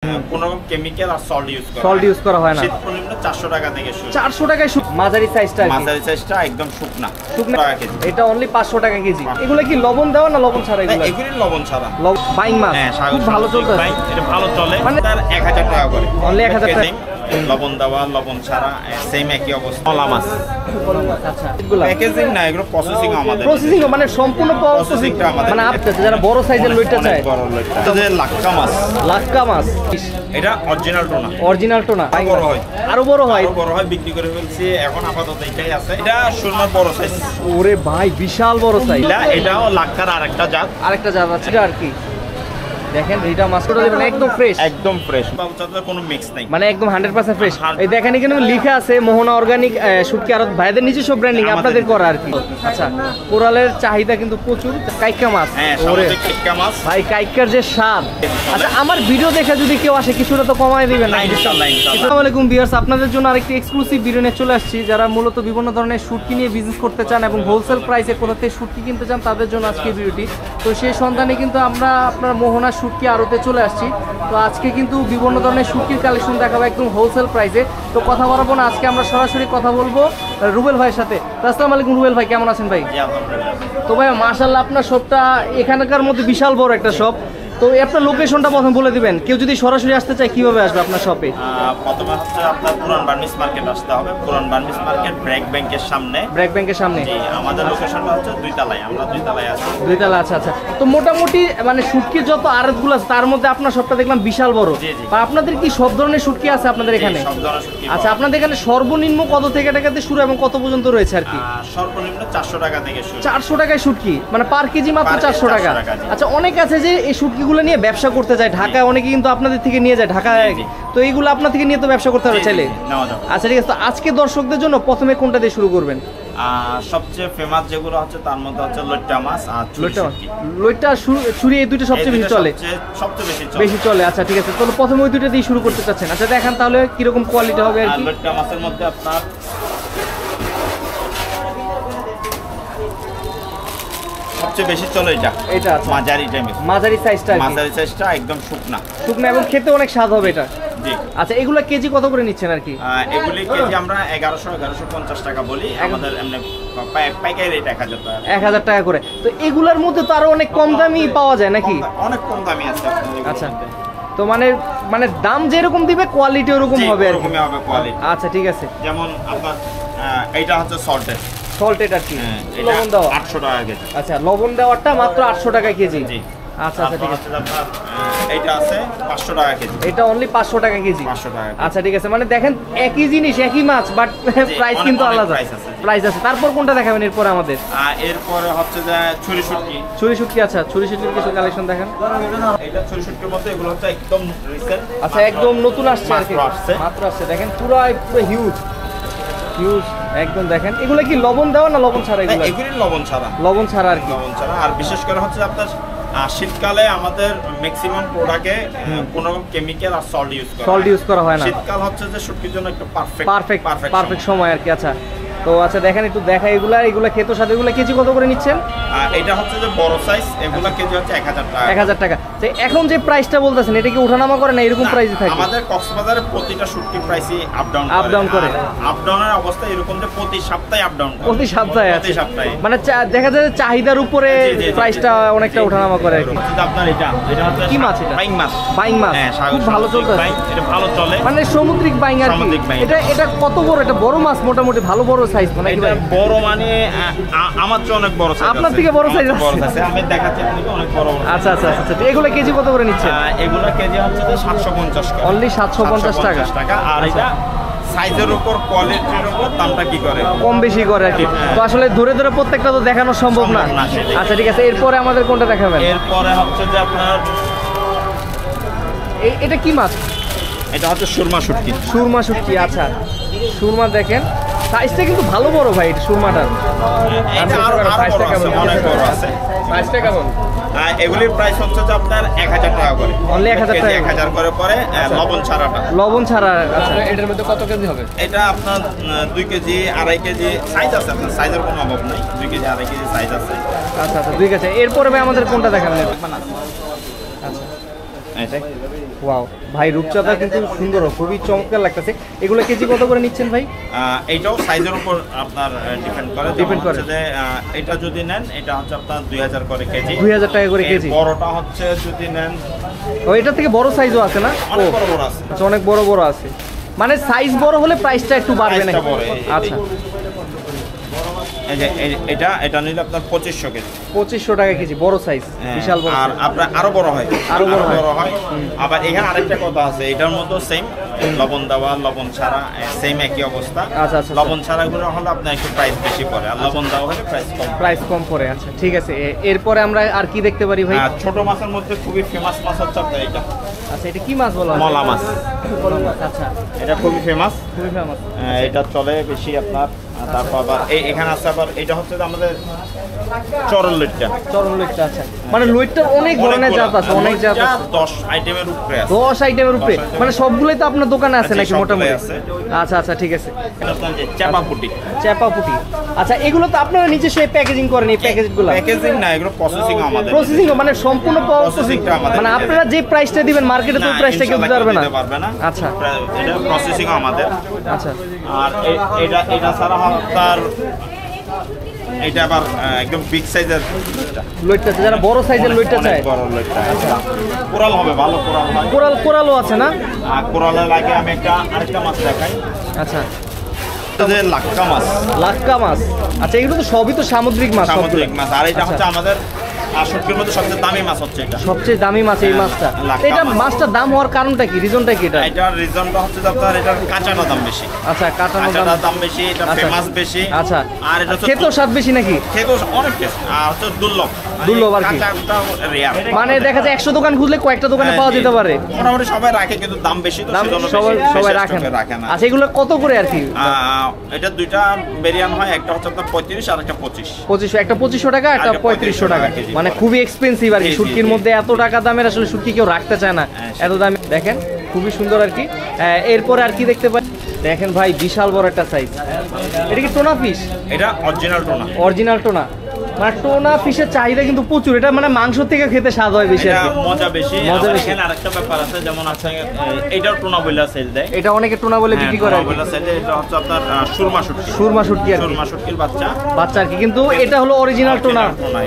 কোনো কেমিক্যাল আর salt use করা হয় না। শীতকালীন 400 টাকা থেকে শুরু। 400 টাকায় মাঝারি সাইজটা একদম শুকনা টাকা কেজি। এটা অনলি 500 টাকা কেজি। এগুলো কি লবণ দেওয়া না লবণ ছাড়া? এগুলো লবণ ছাড়া। বাইং মাছ খুব ভালো চলছে। এটা ভালো চলে। মানে 1000 টাকা করে। অনলি 1000 টাকা। লবণ দেওয়া লবণ ছাড়া সেম একই অবস্থা। কলা মাছ। আচ্ছা এগুলো প্যাকেজিং না, এগুলো প্রসেসিং আমাদের। প্রসেসিং মানে সম্পূর্ণ প্রসেসিংটা আমাদের। মানে আপনি যারা বড় সাইজের লইটা চায়। বড় লইটা। এটা যে লাক্কা মাছ। এটা অরিজিনাল টোনা। বড় হয়। আরো বড় হয় বিক্রি করে ফেলছি। এখন আপাতত এটাই আছে। এটা সুরমার বড় সাইজ। ওরে ভাই বিশাল বড় সাইজ। এটাও লাক্কার আরেকটা জাত আছে। এটা আর কি দেখেন এটা মাছটা দিবেন একদম ফ্রেশ বাবুচাদের কোনো মিক্স নাই, মানে একদম 100% ফ্রেশ। এই দেখেন এখানে লেখা আছে মোহনা অর্গানিক শুটকি আড়ত ভাইদের নিজস্ব ব্র্যান্ডিং আপনাদের করা আর কি। আচ্ছা কোরালের চাহিদা কিন্তু প্রচুর। কাইক্কা মাছ, ওরে কাইক্কা মাছ ভাই কাইক্কার যে স্বাদ। আচ্ছা আমার ভিডিও দেখে যদি কেউ আসে কিছুটা তো কমায় দিবেন না ইনশাআল্লাহ। আসসালামু আলাইকুম ভিউয়ার্স, আপনাদের জন্য আরেকটি এক্সক্লুসিভ ভিডিও নিয়ে চলে আসছি। যারা মূলত বিভিন্ন ধরনের শুটকি নিয়ে বিজনেস করতে চান এবং হোলসেল প্রাইসে কোথাতে শুটকি কিনতে চান তাদের জন্য আজকে ভিডিওটি। তো সেই সন্ধানে কিন্তু আমরা আপনার মোহনা শুটকি আড়তে চলে আসছি। তো আজকে কিন্তু বিভিন্ন ধরনের শুটকির কালেকশন দেখাবো একদম হোলসেল প্রাইসে। তো কথা বলবো না, আজকে আমরা সরাসরি কথা বলবো রুবেল ভাইয়ের সাথে। আসসালামু আলাইকুম রুবেল ভাই, কেমন আছেন ভাই? তো ভাই মাশাআল্লাহ আপনার শপটা এখানকার মধ্যে বিশাল বড় একটা শপ। তো আপনার লোকেশনটা প্রথম বলে দিবেন, কেউ যদি সরাসরি আসতে চায় কিভাবে আসবে আপনার শপে? প্রথমে হচ্ছে আপনার পুরান বার্মিস মার্কেট আসতে হবে। পুরান বার্মিস মার্কেট ব্র্যাক ব্যাংকের সামনে। জি, আমাদের লোকেশনটা হচ্ছে 2 তলায়। আমরা 2 তলায় আছি। 2 তলা। আচ্ছা। তো মোটামুটি মানে শুটকির যত আড়তগুলো আছে তার মধ্যে আপনার শপটা দেখলাম বিশাল বড়। বা আপনাদের কি সব ধরনের শুটকি আছে আপনাদের এখানে? সব ধরনের শুটকি। আচ্ছা আপনাদের এখানে সর্বনিম্ন কত থেকে টাকাতে শুরু এবং কত পর্যন্ত রয়েছে আর কি? সর্বনিম্ন 400 টাকা থেকে শুরু। 400 টাকায় শুটকি, মানে পার কেজি মাত্র 400 টাকা। আচ্ছা অনেক আছে যে এই শুটকিগুলো নিয়ে ব্যবসা করতে যায় ঢাকায়, অনেকে কিন্তু আপনাদের থেকে নিয়ে যায় ঢাকায়। তো এইগুলো আপনার থেকে নিয়ে তো ব্যবসা করতে হবে চাইলে। আচ্ছা ঠিক আছে, তো আজকে দর্শকদের জন্য প্রথমে কোনটা দিয়ে শুরু করবেন? সবচেয়ে ফেমাস যেগুলো হচ্ছে তার মধ্যে হচ্ছে লইট্টা মাছ আর লইট্টা ছুরি, এই দুটো সবচেয়ে বেশি চলে। বেশি চলে। আচ্ছা ঠিক আছে, তাহলে প্রথমে ওই দুটো দিয়ে শুরু করতে চাচ্ছেন। আচ্ছা দেখান তাহলে কিরকম কোয়ালিটি হবে আর কি। লইট্টা মাছের মধ্যে আপনার সবচেয়ে বেশি চলে এটা আছে মাঝারি সাইজটা একদম শুকনা এবং খেতে অনেক স্বাদ হবে এটা। জি। আচ্ছা এগুলা কেজি কত করে নিচ্ছেন আর কি? এগুলি কেজি আমরা 1150 টাকা বলি। আমাদের এমনি পাইকারি রেট 1000 টাকা করে। তো এগুলার মধ্যে তো আরো অনেক কম দামি পাওয়া যায় নাকি? অনেক কম দামি আছে। আচ্ছা তো মানে দাম যেরকম দিবে কোয়ালিটি ওরকম হবে আর কি। আচ্ছা ঠিক আছে, যেমন আপনার এইটা হচ্ছে সল্টেড আর কি। লবণ দেওয়া 800 টাকা কেজি। আচ্ছা লবণ দেওয়াটা মাত্র 800 টাকা কেজি। জি। আচ্ছা ঠিক আছে। আপনার এইটা আছে 500 টাকা কেজি। এটা অনলি 500 টাকা কেজি। 500 টাকা। আচ্ছা ঠিক আছে, মানে দেখেন একই জিনিস একই মাছ বাট প্রাইস কিন্তু আলাদা। প্রাইস আছে। তারপর কোনটা দেখাবেন এরপর আমাদের? এরপর হচ্ছে যে ছুরি শুটকি। আচ্ছা ছুরি শুটকির কিছু কালেকশন দেখান। এটা ছুরি শুটকির মধ্যে এগুলো হচ্ছে একদম রিসেন্ট। আচ্ছা একদম নতুন আসছে আর কি। মাত্র আসছে। দেখেন পুরো হিউজ একদম। দেখেন এগুলো কি লবণ দেওয়া না লবণ ছাড়া? এগুলো লবণ ছাড়া আর কি। আর বিশেষ করে হচ্ছে আপনার শীতকালে আমাদের ম্যাক্সিমাম প্রোডাক্টে কোনো কেমিক্যাল আর সল্ট ইউজ করা হয় না। শীতকাল হচ্ছে যে শুটকির জন্য একটু পারফেক্ট সময় আর কি। আচ্ছা তো আচ্ছা দেখেন একটু দেখা এগুলা খেতে সাথে। এগুলা কেজি কত করে নিচ্ছেন? এটা হচ্ছে যে বড় সাইজ, এগুলা কেজি হচ্ছে 1000 টাকা। 1000 টাকা। তো এখন যে প্রাইসটা বলতেছেন এটা কি ওঠানামা করে না এরকম প্রাইসে থাকে? আমাদের কক্সবাজারে প্রতিটা শুটকি প্রাইসই আপ ডাউন করে। আপ ডাউনের অবস্থা এরকম যে প্রতি সপ্তাহে আপ ডাউন করে। প্রতি সপ্তাহে মানে দেখা যায় চাহিদার উপরে প্রাইসটা অনেকটা ওঠানামা করে আর কি। আপনার এটা হচ্ছে কি মাছ? এটা বাইং মাছ। খুব ভালো চলছে। এটা ভালো চলে, মানে সামুদ্রিক বাইং আর কি। এটা কত বড়? এটা বড় মাছ মোটামুটি ভালো বড় সাইজ মানে কি ভাই? বড় মানে আমার চেয়ে অনেক বড় সাইজ। আপনার থেকে বড় সাইজ আছে? আমি দেখাচ্ছি আপনাকে অনেক বড়। আচ্ছা এগুলো কেজি কত করে নিচ্ছেন? এগুলো কেজি হচ্ছে 750 টাকা। অনলি 750 টাকা। আর এটা সাইজের উপর কোয়ালিটির উপর দামটা কি করে কম বেশি করে আর কি। তো আসলে ধরে প্রত্যেকটা তো দেখানো সম্ভব না। আচ্ছা ঠিক আছে, এরপরে আমাদের কোনটা দেখাবেন? এরপরে হচ্ছে যে আপনার এটা কি মাছ? এটা হচ্ছে সুরমা শুটকি। আচ্ছা সুরমা দেখেন সাইজটা কিন্তু ভালো বড় ভাই এটা সুরমাটার। এটা আরো অনেক বড় আছে। প্রাইসটা কেমন? এগুলির প্রাইস হচ্ছে যে আপনার 1000 টাকা করে। অনলি 1000 টাকা। 1000 করে পরে লবণ ছাড়া। আচ্ছা এটার মধ্যে কত কেজি হবে? এটা আপনার 2 কেজি 2.5 কেজি সাইজ আছে। আপনার সাইজের কোনো অভাব নাই। 2 কেজি 2.5 কেজি সাইজ আছে। আচ্ছা ঠিক আছে, এরপরে ভাই আমাদের কোনটা দেখাবেন? আচ্ছা ওয়াও ভাই রূপচাঁদা কিন্তু সুন্দর, খুবই চমৎকার লাগতেছে। এগুলো কেজি কত করে নিচ্ছেন ভাই? এইটাও সাইজের উপর আপনার ডিপেন্ড করে যে এটা যদি নেন এটা হচ্ছে আপনার 2000 করে কেজি, 2000 টাকা করে কেজি। বড়টা হচ্ছে যদি নেন ও এটা থেকে বড় সাইজও আছে না? অনেক বড় বড় আছে, আচ্ছা অনেক বড় বড় আছে, মানে সাইজ বড় হলে প্রাইসটা একটু বাড়বে নাকি? আচ্ছা এটা নিলে আপনার 2500 কেজি, 2500 টাকা কেজি, বড় সাইজ, বিশাল বড়। আর আপনার আরো বড় হয়, আরো বড় হয়। আবার এখানে আরেকটা কথা আছে, এটার মতো সেম লবণ দেওয়া লবণ ছাড়া সেম একই অবস্থা। আচ্ছা আচ্ছা, লবণ ছাড়া গুলো হলে আপনার একটু প্রাইস বেশি পড়ে, আর লবণ দেওয়া হলে প্রাইস কম পড়ে। আচ্ছা ঠিক আছে, এরপরে আমরা আর কি দেখতে পারি ভাই? ছোট মাছের মধ্যে খুবই ফেমাস মাছ হচ্ছে আপনার এটা। আচ্ছা এটা কি মাছ বলা হয়? মলা মাছ। আচ্ছা এটা খুবই ফেমাস, খুবই ফেমাস, এটা চলে বেশি আপনার। তারপর আবার এখানে আছে আবার এটা হচ্ছে আমাদের চরল লইট্টা। আচ্ছা মানে লইট্টার অনেক ধরনের জাত আছে, অনেক জাত আছে, 10 আইটেমের উপরে আছে, 10 আইটেমের উপরে, মানে সবগুলোই তো আপনার দোকানে আছে নাকি মোটামুটি? আচ্ছা আচ্ছা ঠিক আছে। এটা আপনার চাপাপুটি। আচ্ছা এগুলো তো আপনারা নিজস্ব প্যাকেজিং করেন? এই প্যাকেজগুলো প্যাকেজিং না, এগুলো প্রসেসিং আমাদের। প্রসেসিং মানে সম্পূর্ণ প্রসেসিংটা আমাদের, মানে আপনারা যে প্রাইসটা দিবেন মার্কেটে তো প্রাইসটা কেউ দিতে পারবে না। আচ্ছা এটা প্রসেসিং আমাদের। আচ্ছা আর এটা ছাড়া তার এটা আবার একদম বিগ সাইজের লইট্টা, যারা বড় সাইজের লইট্টা চায়, বড় লইট্টা। আচ্ছা কোরাল হবে, ভালো কোরাল হয়। কোরালও আছে না? কোরালের লাগে আমি আরেকটা মাছ দেখাই। আচ্ছা লাক্কা মাছ। আচ্ছা এগুলো তো সবই তো সামুদ্রিক মাছ। আর এটা হচ্ছে আমাদের শুটকির মধ্যে সবচেয়ে দামি মাছ হচ্ছে এটা। সবচেয়ে দামি মাছ এই মাছটা। এটা মাছটার দাম হওয়ার কারণটা কি, রিজনটা কি? এটার রিজনটা হচ্ছে আপনার এটার কাঁচাটা দাম বেশি। আচ্ছা কাঁচাটার দাম বেশি, এটা ফেমাস বেশি। আচ্ছা আর এটা খেতেও স্বাদ বেশি নাকি? খেতেও অনেক টেস্ট, আর হচ্ছে দুর্লভ আর কি, কাঁচাটা রেয়ার। মানে দেখা যায় 100 দোকান খুঁজলে কয়েকটা দোকানে পাওয়া যেতে পারে। মোটামুটি সবাই রাখে, কিন্তু দাম বেশি তো সবাই রাখে না। আচ্ছা এগুলো কত করে আর কি? এটা দুইটা ভেরিয়েন্ট হয়, একটা হচ্ছে আপনার 35 আর একটা 25। একটা 2500 টাকা, একটা 3500 টাকা, মানে খুবই এক্সপেন্সিভ আর কি। শুটকির মধ্যে এত টাকা দামের আসলে শুটকি কেউ রাখতে চায় না, এত দামে। দেখেন খুবই সুন্দর আর কি। এরপরে আর কি দেখতে পাই? দেখেন ভাই বিশাল বড় একটা সাইজ। এটা কি টোনা ফিশ? এটা অরিজিনাল টোনা। মানে টোনা ফিশের চাহিদা কিন্তু প্রচুর, এটা মানে মাংস থেকে খেতে স্বাদ হয় বেশি, মজা বেশি। এখানে আরেকটা ব্যাপার আছে, যেমন আছে এটাও টোনা বলে সেল দেয়, এটা অনেকে টোনা বলে বিক্রি করে। এটা হচ্ছে আপনার সুরমা শুটকি আর সুরমাশুটকির বাচ্চা আর কি, কিন্তু এটা হলো অরিজিনাল টোনা।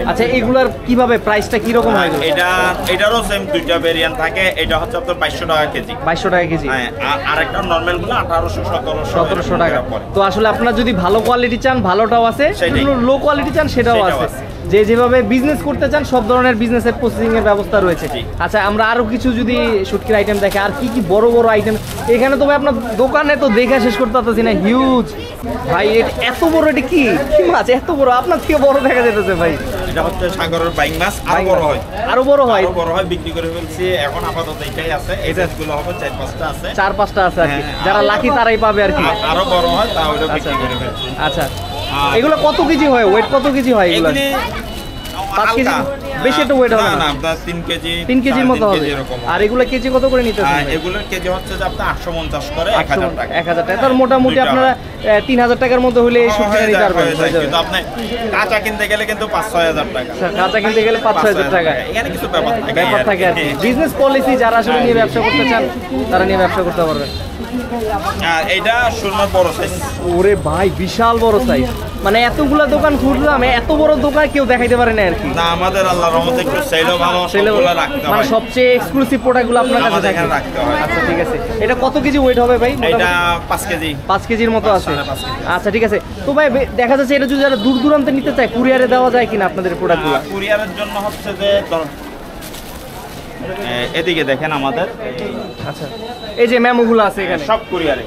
আচ্ছা এগুলার কিভাবে প্রাইসটা কি রকম হয়? এটারও সেম দুইটা ভেরিয়েন্ট থাকে। এটা হচ্ছে আপনার 2200 টাকা কেজি। 2200 টাকা কেজি। আর একটা নরমাল গুলো 1800 1700 টাকা। তো আসলে আপনারা যদি ভালো কোয়ালিটি চান, ভালোটাও আছে, লো কোয়ালিটি চান সেটাও আছে। যে যেভাবে বিজনেস করতে চান সব ধরনের বিজনেসের প্রসেসিং এর ব্যবস্থা রয়েছে। আচ্ছা আমরা আরো কিছু যদি শুটকির আইটেম দেখে, আর কি কি বড় বড় আইটেম এখানে, তো ভাই আপনার দোকানে তো দেখে শেষ করতে পারতেছি না, হিউজ ভাই। এত বড়, এটা কি মাছ এত বড়? আপনার থেকে বড় দেখা যেতেছে ভাই। এটা হচ্ছে সাগরের বাইং মাছ, আরো বড় হয়, বিক্রি করে ফেলছি এখন। আপাতত এটাই আছে, এই মাছগুলো হবে 4-5টা আছে, 4-5টা আছে আর কি। যারা লাকি তারাই পাবে আর কি। আরো বড় হয় তা ওটা বিক্রি করে ফেলছি। আচ্ছা এগুলো কত কেজি হয়? ওয়েট কত কেজি হয় এগুলো? 5 কেজি বেশি একটা ওয়েট হবে না, আপনার 3 কেজি 3 কেজির মতো হবে। আর এগুলো কেজি কত করে নিতেছেন? এগুলোর কেজি হচ্ছে যে আপনার 850 করে 1000 টাকা। 1000 টাকা। তার মোটামুটি আপনারা 3000 টাকার মধ্যে হলে এই শুটকিটা নিতে পারবেন। কিন্তু আপনি কাঁচা কিনতে গেলে কিন্তু 5-6000 টাকা। কাঁচা কিনতে গেলে 5-6000 টাকা। এখানে কিছু ব্যাপার থাকে আর কি। বিজনেস পলিসি যারা আসলে নিয়ে ব্যবসা করতে চান তারা নিয়ে ব্যবসা করতে পারবেন। এইটা সুরমার বড় সাইজ। ওরে ভাই বিশাল বড় সাইজ, মানে এতগুলা দোকান খুঁজলাম, এত বড় দোকান কেউ দেখাইতে পারে না আর কি। না আমাদের আল্লাহর রহমতে একটু সেলও ভালো, সবগুলো রাখতে হয়, মানে সবচেয়ে এক্সক্লুসিভ প্রোডাক্টগুলো আপনার কাছে রাখতে হয়। আচ্ছা ঠিক আছে। এটা কত কেজি ওয়েট হবে ভাই? এটা 5 কেজি। 5 কেজির মতো আছে। আচ্ছা ঠিক আছে। তো ভাই দেখা যাচ্ছে এটা যদি যারা দূর দূরান্তে নিতে চায়, কুরিয়ারে দেওয়া যায় কিনা আপনাদের প্রোডাক্টগুলো? কুরিয়ারের জন্য হচ্ছে যে এদিকে দেখেন আমাদের, আচ্ছা এই যে মেমোগুলো আছে এখানে সব কুরিয়ারে,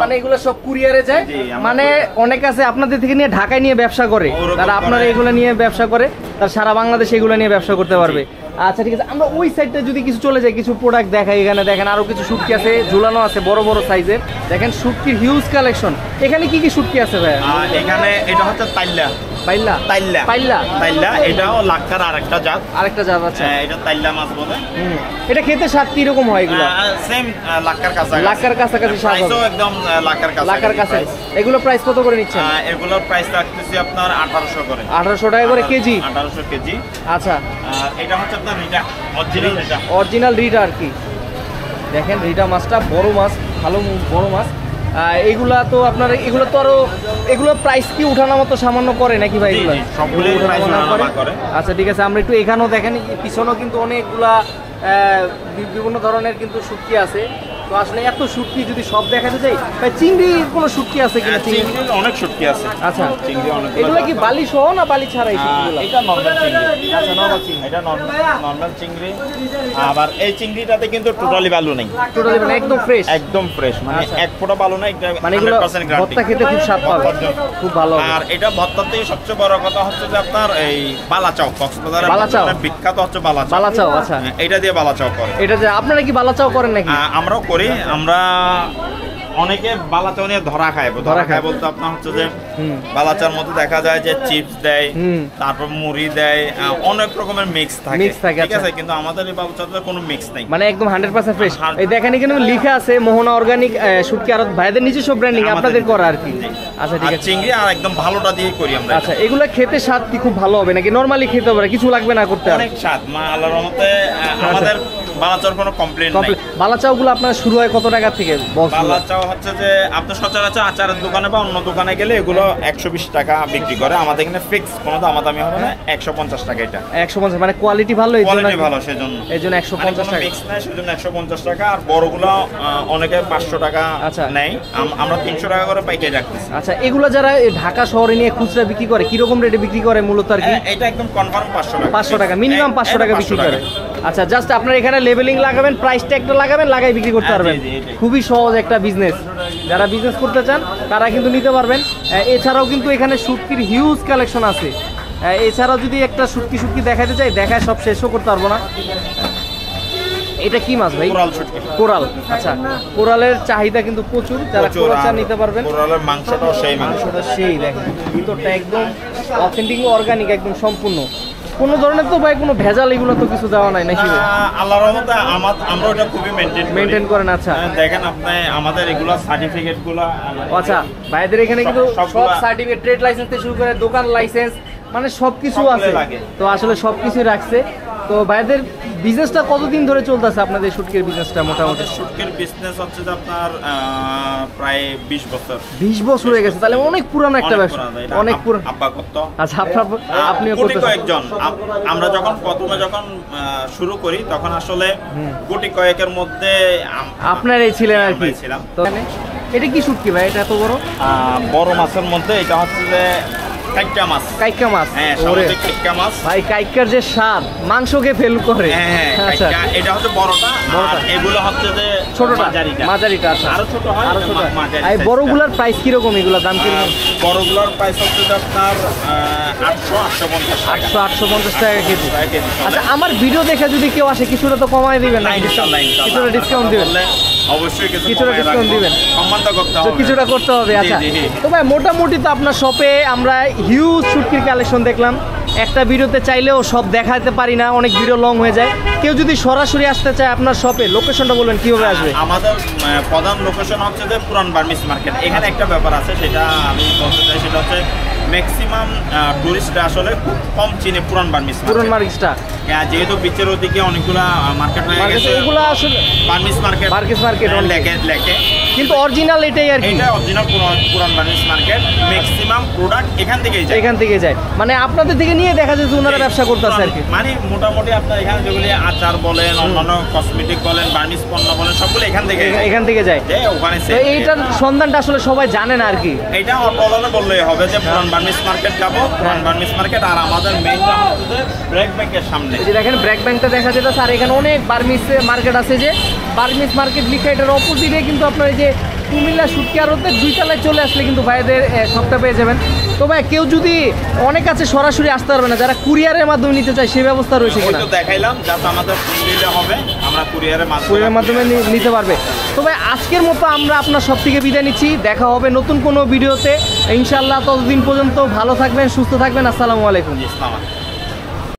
মানে এগুলো সব কুরিয়ারে যায়। মানে অনেক আছে আপনাদের থেকে নিয়ে ঢাকায় নিয়ে ব্যবসা করে, তারা আপনারা এগুলো নিয়ে ব্যবসা করে, তার সারা বাংলাদেশে এগুলো নিয়ে ব্যবসা করতে পারবে। আচ্ছা ঠিক আছে, আমরা ওই সাইডটা যদি কিছু চলে যাই, কিছু প্রোডাক্ট দেখাই। এখানে দেখেন আরো কিছু শুটকি আছে, ঝুলানো আছে বড় বড় সাইজের। দেখেন শুটকির হিউজ কালেকশন। এখানে কি কি শুটকি আছে ভাই? এখানে এটা হচ্ছে তাইল্লা, এটাও লাক্কার আরেকটা জাত আছে। এটা তাইল্লা মাছ বলে। এটা খেতে স্বাদ কি রকম হয়? এগুলো সেম লাক্কার কাছাকাছি স্বাদ হবে, একদম লাক্কার কাছে। এগুলো প্রাইস কত করে নিচ্ছেন? এগুলোর প্রাইস রাখতেছি আপনার 1800 করে। 1800 টাকা করে কেজি? 1800 কেজি। আচ্ছা এটা হচ্ছে আপনার রিটা, অরিজিনাল রিটা আর কি। দেখেন রিটা মাছটা বড় মাছ, ভালো বড় মাছ। এগুলা তো আপনার এগুলো তো আরো এগুলো প্রাইস কি উঠানামা তো সামান্য করে নাকি ভাই? এগুলো সবগুলো উঠানামা করে। আচ্ছা ঠিক আছে, আমরা একটু এখানেও দেখেন পিছনেও কিন্তু অনেকগুলা বিভিন্ন ধরনের কিন্তু শুটকি আছে। তো আসলে এত শুটকি যদি সব দেখাতে যাই ভাই, চিংড়ির কোনো শুটকি আছে কিনা? চিংড়ির অনেক শুটকি আছে। আচ্ছা, চিংড়ি অনেক। এগুলো কি বালি সহ না বালি ছাড়া এই শুটকিগুলো? এটা নরমাল চিংড়ি। আচ্ছা, নরমাল চিংড়ি। এটা নরমাল চিংড়ি। আবার এই চিংড়িটাতে কিন্তু টোটালি বালু নেই, টোটালি মানে একদম ফ্রেশ, একদম ফ্রেশ, মানে এক ফোঁটা বালু নেই। মানে এগুলো ভর্তা খেতে খুব স্বাদ পাবে, খুব ভালো। আর এটা ভর্তার থেকে সবচেয়ে বড় কথা হচ্ছে যে আপনার এই বালাচাও, কক্সবাজারের বিখ্যাত হচ্ছে বালাচাও। বালাচাও, আচ্ছা, এটা দিয়ে বালাচাও করে। এটা যে আপনারা কি বালাচাও করেন নাকি? আমরাও করি। আমরা অনেকে বালাচাও নিয়ে ধরা খায় বলতে আপনার হচ্ছে যে বালাচার মধ্যে দেখা যায় যে চিপস দেয়, তারপর মুড়ি দেয়, অনেক রকমের মিক্স থাকে, ঠিক আছে। কিন্তু আমাদের এই বালাচাতে কোনো মিক্স নেই, মানে একদম 100% ফ্রেশ। এই দেখেন এখানে লেখা আছে মোহনা অর্গানিক শুটকি আড়ত, ভাইদের নিজস্ব ব্র্যান্ডিং আপনাদের করা আর কি। আচ্ছা ঠিক আছে, চিংড়ি আর একদম ভালোটা দিয়ে করি আমরা। আচ্ছা, এগুলো খেতে স্বাদ কি খুব ভালো হবে নাকি নরমালি খেতে হবে, কিছু লাগবে না করতে? অনেক স্বাদ, মা আল্লাহর রহমতে আমাদের বালাচাওর কোনো কমপ্লেইন নাই। বালাচাওগুলো আপনার শুরু হয় কত টাকা থেকে? বালাচাও হচ্ছে যে আপনার সচরাচর আচারের দোকানে বা অন্য দোকানে গেলে এগুলো 120 টাকা বিক্রি করে। আমাদের এখানে ফিক্স কোনো দামাদামি হবে না, 150 টাকা। এটা 150, মানে কোয়ালিটি ভালো, কোয়ালিটি ভালো, সেজন্য এই জন্য 150 টাকা ফিক্স নাই, সেজন্য 150 টাকা। আর বড়গুলো অনেকে 500 টাকা নেয়, আমরা 300 টাকা করে পাইকারি রাখতেছি। আচ্ছা, এগুলো যারা ঢাকা শহরে নিয়ে খুচরা বিক্রি করে কি রকম রেটে বিক্রি করে মূলত আর কি? এটা একদম কনফার্ম 500 টাকা, 500 টাকা মিনিমাম 500 টাকা বিক্রি করে। আচ্ছা, জাস্ট আপনার এখানে লেবেলিং লাগাবেন, প্রাইস ট্যাগটা লাগাবেন, লাগাই বিক্রি করতে পারবেন। খুবই সহজ একটা বিজনেস, যারা বিজনেস করতে চান তারা কিন্তু নিতে পারবেন। এছাড়াও কিন্তু এখানে শুটকির হিউজ কালেকশন আছে। এছাড়াও যদি একটা শুটকি দেখাতে চাই, দেখায় সব শেষও করতে পারবো না। এটা কি মাছ ভাই? কোরাল। আচ্ছা, কোরালের চাহিদা কিন্তু প্রচুর, যারা কোরাল চান নিতে পারবেন। কোরালের মাংসটাও সেই দেখেন ভিতরটা একদম অথেন্টিক অর্গানিক, একদম সম্পূর্ণ। কোন ধরনের তো ভাই কোনো ভেজাল এগুলো তো কিছু দেওয়া নাই নাকি? আল্লাহর রহমতে আমরা ওটা খুবই মেইনটেইন করেন। আচ্ছা, দেখেন আপনি আমাদের এগুলো সার্টিফিকেটগুলো। আচ্ছা, ভাইদের এখানে কিন্তু সব সার্টিফিকেট, ট্রেড লাইসেন্স থেকে শুরু করে দোকান লাইসেন্স, মানে সবকিছু আছে। তো আসলে সবকিছু রাখছে। তো ভাইদের বিজনেসটা কতদিন ধরে চলতেছে আপনাদের শুটকির বিজনেসটা? মোটামুটি শুটকির বিজনেস হচ্ছে যে আপনার প্রায় 20 বছর। 20 বছর হয়ে গেছে, তাহলে অনেক পুরানো একটা ব্যবসা, অনেক পুরানো। আব্বা করতো। আচ্ছা, আপনিও করতেছেন? কয়েকজন আমরা প্রথমে যখন শুরু করি তখন আসলে গুটি কয়েকের মধ্যে আপনারাই ছিলেন আর কি। তো এটা কি শুটকি ভাই? এটা এত বড় বড় মাছের মধ্যে এটা হচ্ছে যে কাইকা মাছ। কাইকা মাছ, হ্যাঁ, সামুদ্রিক কাইকা মাছ ভাই। কাইকার যে স্বাদ মাংসকে ফেল করে। হ্যাঁ, কাইকা এটা হচ্ছে বড়টা, আর এগুলো হচ্ছে যে ছোটটা, মাঝারিটা। আচ্ছা, আরো ছোট হয়, আরো ছোট। এই বড়গুলোর প্রাইস কি রকম? এগুলোর দাম কি রকম? বড়গুলোর প্রাইস হচ্ছে যে আপনার 850 টাকা কেজি। আচ্ছা, আমার ভিডিও দেখে যদি কেউ আসে কিছুটা তো কমায় দিবেন না? কিছুটা ডিসকাউন্ট দিবেন? অবশ্যই কিছুটা ডিসকাউন্ট দিবেন, সম্মান তো করতে হবে, কিছুটা করতে হবে। আচ্ছা, তো ভাই মোটামুটি তো আপনার শপে আমরা হিউজ শুটকির কালেকশন দেখলাম। একটা ভিডিওতে চাইলেও সব দেখাতে পারি না, অনেক ভিডিও লং হয়ে যায়। কেউ যদি সরাসরি আসতে চায় আপনার শপে, লোকেশনটা বলবেন কিভাবে আসবে? আমাদের প্রধান লোকেশন হচ্ছে যে পুরান বার্মিস মার্কেট। এখানে একটা ব্যাপার আছে, সেটা আমি বলতে চাই, সেটা হচ্ছে ম্যাক্সিমাম টুরিস্টরা আসলে খুব কম চিনে পুরান বার্মিস মার্কেটটা। যেহেতু বিচের ওদিকে অনেকগুলা মার্কেট হয়ে গেছে, এগুলো আসলে বার্মিস মার্কেট লেখে, কিন্তু অরিজিনাল এটাই আর কি। এটা অরিজিনাল পুরান বার্মিস মার্কেট। ম্যাক্সিমাম প্রোডাক্ট এখান থেকেই যায়, মানে আপনাদের থেকে নিয়ে দেখা যায় যে ওনারা ব্যবসা করতেছে আর কি। মানে মোটামুটি আপনার এখানে যেগুলি আচার বলেন, অন্যান্য কসমেটিক বলেন, বার্মিস পণ্য বলেন, সবগুলো এখান থেকে যায়। ওখানে এইটার সন্ধানটা আসলে সবাই জানে না আর কি। এটা অপলানে বললেই হবে যে পুরান বার্মিস মার্কেট যাবো, পুরান বার্মিস মার্কেট। আর আমাদের মেইন হচ্ছে ব্রেক ব্যাংকের সামনে, এই যে দেখেন ব্রেক ব্যাংকটা দেখা যেতেছে। আর এখানে অনেক বার্মিস মার্কেট আছে, যে বার্মিস মার্কেট লিখে এটার অপোজিটে কিন্তু আপনার এই যে কুমিল্লা শুটকি আড়তের 2 তলায় চলে আসলে কিন্তু ভাইদের সবটা পেয়ে যাবেন। তো ভাই কেউ যদি অনেক আছে সরাসরি আসতে পারবে না, যারা কুরিয়ারের মাধ্যমে নিতে চায় সেই ব্যবস্থা রয়েছে কিনা? দেখাইলাম, যাতে আমাদের দিলে হবে, আমরা কুরিয়ারের মাধ্যমে নিতে পারবে। তো ভাই আজকের মতো আমরা আপনার সব থেকে বিদায় নিচ্ছি। দেখা হবে নতুন কোনো ভিডিওতে ইনশাআল্লাহ। ততদিন পর্যন্ত ভালো থাকবেন, সুস্থ থাকবেন। আসসালামু আলাইকুম।